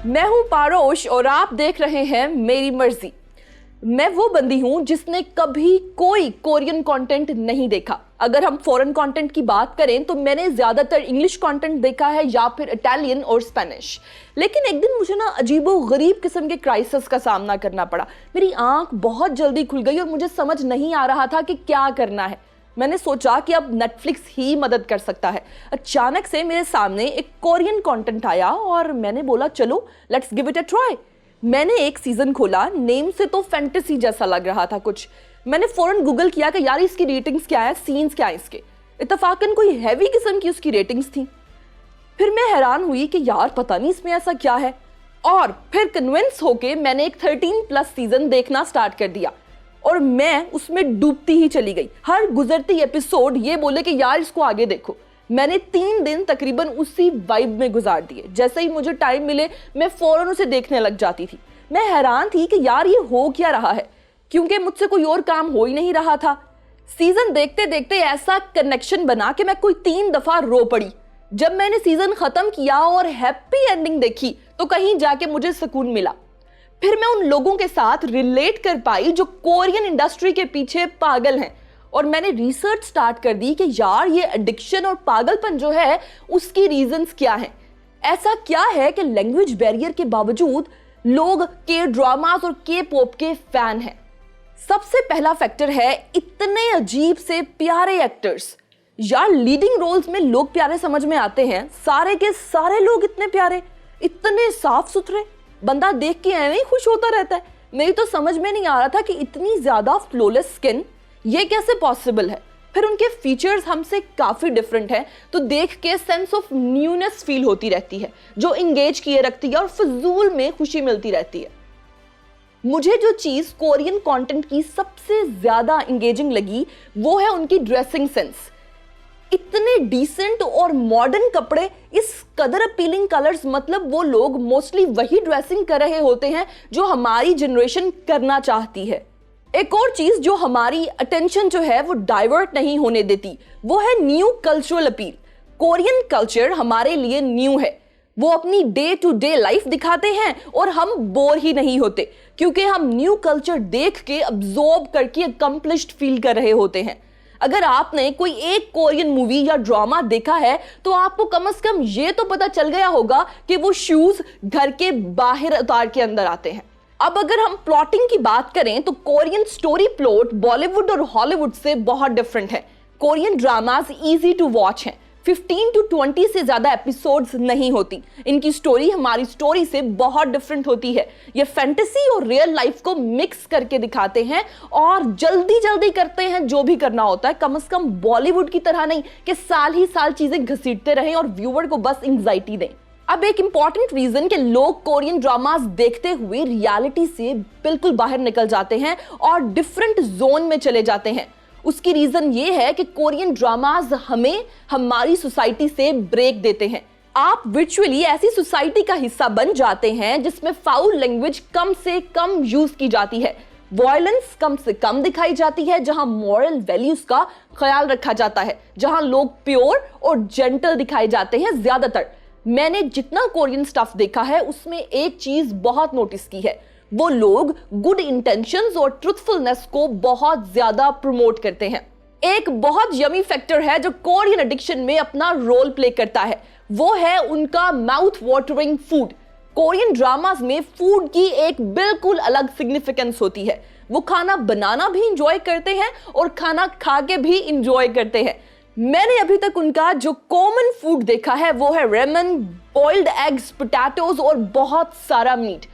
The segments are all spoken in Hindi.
मैं हूं पारोश और आप देख रहे हैं मेरी मर्जी। मैं वो बंदी हूं जिसने कभी कोई कोरियन कंटेंट नहीं देखा। अगर हम फॉरेन कंटेंट की बात करें तो मैंने ज्यादातर इंग्लिश कंटेंट देखा है या फिर इटालियन और स्पेनिश। लेकिन एक दिन मुझे ना अजीबो गरीब किस्म के क्राइसिस का सामना करना पड़ा। मेरी आंख बहुत जल्दी खुल गई और मुझे समझ नहीं आ रहा था कि क्या करना है। मैंने सोचा कि अब नेटफ्लिक्स ही मदद कर सकता है। अचानक से मेरे सामने एक कोरियन कंटेंट आया और मैंने बोला चलो let's give it a try. मैंने एक सीजन खोला, नेम से तो फैंटेसी जैसा लग रहा था कुछ। मैंने फौरन गूगल किया कि यार इसकी रेटिंग्स क्या है, सीन्स क्या है इसके। इत्तफाकन कोई हैवी किस्म की उसकी रेटिंग्स थी। फिर मैं हैरान हुई कि यार पता नहीं इसमें ऐसा क्या है, और फिर कन्विंस होके मैंने एक 13+ सीजन देखना स्टार्ट कर दिया और मैं उसमें डूबती ही चली गई। हर गुजरती एपिसोड ये बोले कि यार इसको आगे देखो। मैंने 3 दिन तकरीबन उसी वाइब में गुजार दिए। जैसे ही मुझे टाइम मिले मैं फौरन उसे देखने लग जाती थी। मैं हैरान थी कि यार ये हो क्या रहा है, क्योंकि मुझसे कोई और काम हो ही नहीं रहा था। सीजन देखते देखते ऐसा कनेक्शन बना कि मैं कोई 3 दफा रो पड़ी। जब मैंने सीजन खत्म किया और हैप्पी एंडिंग देखी तो कहीं जाके मुझे सुकून मिला। फिर मैं उन लोगों के साथ रिलेट कर पाई जो कोरियन इंडस्ट्री के पीछे पागल हैं, और मैंने रिसर्च स्टार्ट कर दी कि यार ये एडिक्शन और पागलपन जो है उसकी रीजंस क्या हैं। ऐसा क्या है कि लैंग्वेज बैरियर के बावजूद लोग के ड्रामास और के पॉप के फैन हैं। सबसे पहला फैक्टर है इतने अजीब से प्यारे एक्टर्स। यार लीडिंग रोल्स में लोग प्यारे समझ में आते हैं, सारे के सारे लोग इतने प्यारे, इतने साफ सुथरे, बंदा देख के ऐਵੇਂ ही खुश होता रहता है। मेरी तो समझ में नहीं आ रहा था कि इतनी ज्यादा फ्लॉलेस स्किन ये कैसे पॉसिबल है। फिर उनके फीचर्स हमसे काफी डिफरेंट हैं, तो देख के सेंस ऑफ न्यूनेस फील होती रहती है जो इंगेज किए रखती है और फजूल में खुशी मिलती रहती है। मुझे जो चीज कोरियन कंटेंट की सबसे ज्यादा इंगेजिंग लगी वो है उनकी ड्रेसिंग सेंस। इतने डिसेंट और मॉडर्न कपड़े, इस कदर अपीलिंग कलर्स, मतलब वो लोग मोस्टली वही ड्रेसिंग कर रहे होते हैं जो हमारी जनरेशन करना चाहती है। एक और चीज जो हमारी अटेंशन जो है वो डाइवर्ट नहीं होने देती वो है new cultural appeal. Korean culture हमारे लिए न्यू है। वो अपनी डे टू डे लाइफ दिखाते हैं और हम बोर ही नहीं होते, क्योंकि हम न्यू कल्चर देख के अब्सॉर्ब करके अकम्प्लिश्ड फील कर रहे होते हैं। अगर आपने कोई एक कोरियन मूवी या ड्रामा देखा है तो आपको कम से कम ये तो पता चल गया होगा कि वो शूज घर के बाहर उतार के अंदर आते हैं। अब अगर हम प्लॉटिंग की बात करें तो कोरियन स्टोरी प्लॉट बॉलीवुड और हॉलीवुड से बहुत डिफरेंट है। Korean dramas easy to watch हैं, 15 to 20 से ज्यादा एपिसोड्स नहीं होती। इनकी स्टोरी हमारी स्टोरी से बहुत डिफरेंट होती है। ये फैंटेसी और रियल लाइफ को मिक्स करके दिखाते हैं और जल्दी जल्दी करते हैं जो भी करना होता है। कम से कम बॉलीवुड की तरह नहीं कि साल ही साल चीजें घसीटते रहें और व्यूअर को बस एंग्जाइटी दें। अब एक इंपॉर्टेंट रीजन कि लोग कोरियन ड्रामास देखते हुए रियलिटी से बिल्कुल बाहर निकल जाते हैं और डिफरेंट जोन में चले जाते हैं, उसकी रीजन ये है कि कोरियन ड्रामास हमें हमारी सोसाइटी से ब्रेक देते हैं। आप वर्चुअली ऐसी सोसाइटी का हिस्सा बन जाते हैं जिसमें फाउल लैंग्वेज कम से कम यूज की जाती है, वायलेंस कम से कम दिखाई जाती है, जहां मॉरल वैल्यूज का ख्याल रखा जाता है, जहां लोग प्योर और जेंटल दिखाए जाते हैं ज्यादातर। मैंने जितना कोरियन स्टफ देखा है उसमें एक चीज बहुत नोटिस की है, वो लोग गुड इंटेंशंस और ट्रुथफुलनेस को बहुत ज्यादा प्रमोट करते हैं। एक बहुत यमी फैक्टर है जो कोरियन एडिक्शन में अपना रोल प्ले करता है, वो है उनका mouth watering food. Korean dramas में फूड की एक बिल्कुल अलग सिग्निफिकेंस होती है। वो खाना बनाना भी इंजॉय करते हैं और खाना खा के भी इंजॉय करते हैं। मैंने अभी तक उनका जो कॉमन फूड देखा है वो है रेमन, बॉइल्ड एग्स, पोटैटोज और बहुत सारा मीट।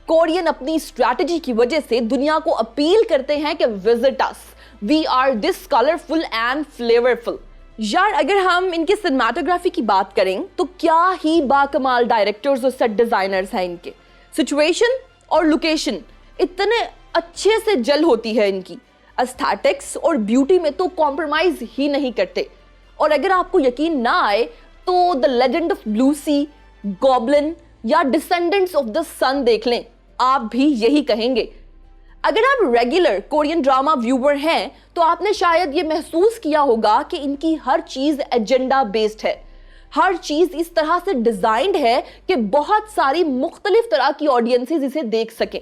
कोरियन अपनी स्ट्रैटेजी की वजह से दुनिया को अपील करते हैं कि visit us, we are this colourful and flavourful. यार अगर हम इनके सिनेमाटोग्राफी की बात करें तो क्या ही बाकमाल डायरेक्टर्स और सेट डिजाइनर्स हैं इनके। सिचुएशन और लोकेशन इतने अच्छे से जल होती है इनकी। एस्थेटिक्स और ब्यूटी में तो कॉम्प्रोमाइज ही नहीं करते। और अगर आपको यकीन ना आए तो the legend of blue sea, goblin या डिसेंडेंट्स ऑफ द सन देख लें, आप भी यही कहेंगे। अगर आप रेगुलर कोरियन ड्रामा व्यूअर हैं तो आपने शायद ये महसूस किया होगा कि इनकी हर चीज एजेंडा बेस्ड है। हर चीज इस तरह से डिजाइंड है कि बहुत सारी मुख्तलिफ तरह की ऑडियंसेस इसे देख सकें।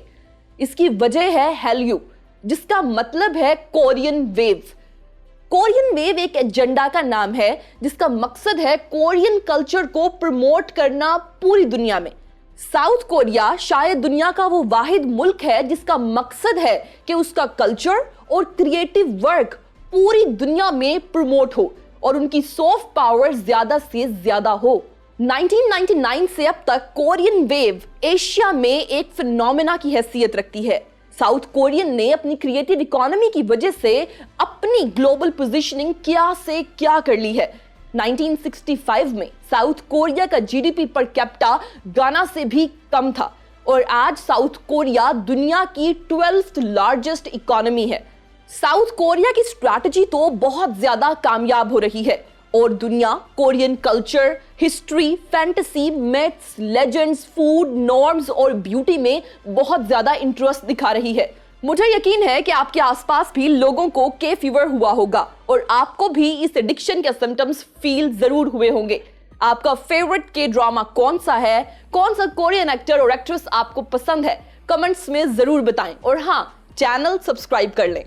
इसकी वजह है हैल्यू, जिसका मतलब है कोरियन वेव। कोरियन वेव एक एजेंडा का नाम है जिसका मकसद है कोरियन कल्चर को प्रमोट करना पूरी दुनिया में। साउथ कोरिया शायद दुनिया का वो वाहिद मुल्क है जिसका मकसद है कि उसका कल्चर और क्रिएटिव वर्क पूरी दुनिया में प्रमोट हो और उनकी सॉफ्ट पावर ज्यादा से ज्यादा हो। 1999 से अब तक कोरियन वेव एशिया में एक फिनोमेना की हैसियत रखती है। साउथ कोरियन ने अपनी क्रिएटिव इकोनॉमी की वजह से अपनी ग्लोबल पोजीशनिंग क्या से क्या कर ली है। 1965 में साउथ कोरिया का जीडीपी पर कैपिटा गाना से भी कम था और आज साउथ कोरिया दुनिया की 12th लार्जेस्ट इकोनॉमी है। साउथ कोरिया की स्ट्रैटेजी तो बहुत ज्यादा कामयाब हो रही है और दुनिया Korean culture, history, fantasy, myths, legends, food, norms और ब्यूटी में बहुत ज्यादा इंटरेस्ट दिखा रही है। मुझे यकीन है कि आपके आसपास भी लोगों को के फीवर हुआ होगा और आपको भी इस एडिक्शन के सिम्टम्स फील जरूर हुए होंगे। आपका फेवरेट के ड्रामा कौन सा है? कौन सा कोरियन एक्टर और एक्ट्रेस आपको पसंद है? कमेंट्स में जरूर बताएं और हाँ, चैनल सब्सक्राइब कर लें।